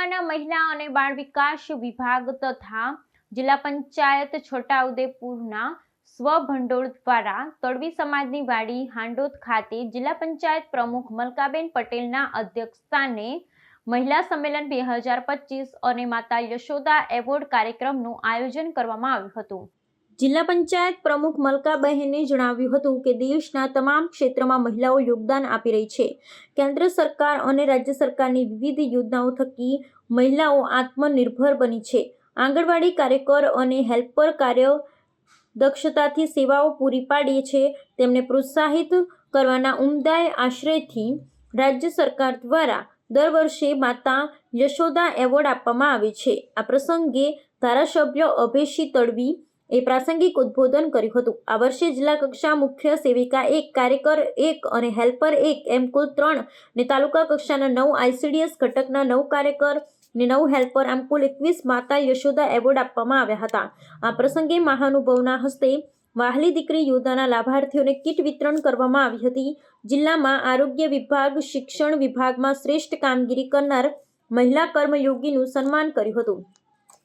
સરકારના મહિલા અને બાળ વિકાસ વિભાગ તથા જિલ્લા પંચાયત છોટાઉદેપુરના સ્વભંડોળ દ્વારા તડવી સમાજની વાડી હાંડોદ ખાતે જિલ્લા પંચાયત પ્રમુખ મલકાબેન પટેલના અધ્યક્ષસ્થાને મહિલા સંમેલન 2025 અને માતા યશોદા એવોર્ડ કાર્યક્રમનું આયોજન કરવામાં આવ્યું હતું। જિલ્લા પંચાયત પ્રમુખ મલકાબહેને જણાવ્યું હતું કે દેશના તમામ ક્ષેત્રમાં મહિલાઓ યોગદાન આપી રહી છે। કેન્દ્ર સરકાર અને રાજ્ય સરકારની વિવિધ યોજનાઓ થકી મહિલાઓ આત્મનિર્ભર બની છે। આંગણવાડી કાર્યકર અને હેલ્પર કાર્યદક્ષતાથી સેવાઓ પૂરી પાડી છે। તેમને પ્રોત્સાહિત કરવાના ઉમદા આશયથી રાજ્ય સરકાર દ્વારા દર વર્ષે માતા યશોદા એવોર્ડ આપવામાં આવે છે। આ પ્રસંગે ધારાસભ્ય અભયસિંહ તડવી એ પ્રાસંગિક ઉદ્બોધન કર્યું હતું। આ વર્ષે જિલ્લા કક્ષા મુખ્ય સેવિકા 1, કાર્યકર 1 અને હેલ્પર 1 એમ કુલ 3 ને તાલુકા કક્ષાના 9 ICDS ઘટકના 9 કાર્યકર ને 9 હેલ્પર આમ કુલ 21 માતા યશોદા એવોર્ડ આપવામાં આવ્યા હતા। આ પ્રસંગે મહાનુભાવોના હસ્તે વહાલી દીકરી યોજનાના લાભાર્થીઓને કીટ વિતરણ કરવામાં આવી હતી। જિલ્લામાં આરોગ્ય વિભાગ, શિક્ષણ વિભાગમાં શ્રેષ્ઠ કામગીરી કરનાર મહિલા કર્મયોગીનું સન્માન કર્યું હતું।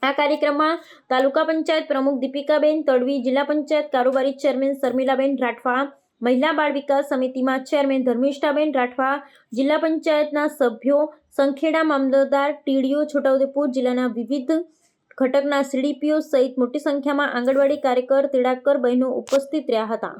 આ કાર્યક્રમમાં તાલુકા પંચાયત પ્રમુખ દીપિકાબેન તડવી, જિલ્લા પંચાયત કારોબારી ચેરમેન શર્મિલાબેન રાઠવા, મહિલા બાળ વિકાસ સમિતિમાં ચેરમેન ધર્મિષ્ઠાબેન રાઠવા, જિલ્લા પંચાયતના સભ્યો, સંખેડા મામલતદાર, ટીડીઓ, છોટાઉદેપુર જિલ્લાના વિવિધ ઘટકના CDPO સહિત મોટી સંખ્યામાં આંગણવાડી કાર્યકર, તેડાગર બહેનો ઉપસ્થિત રહ્યા હતા।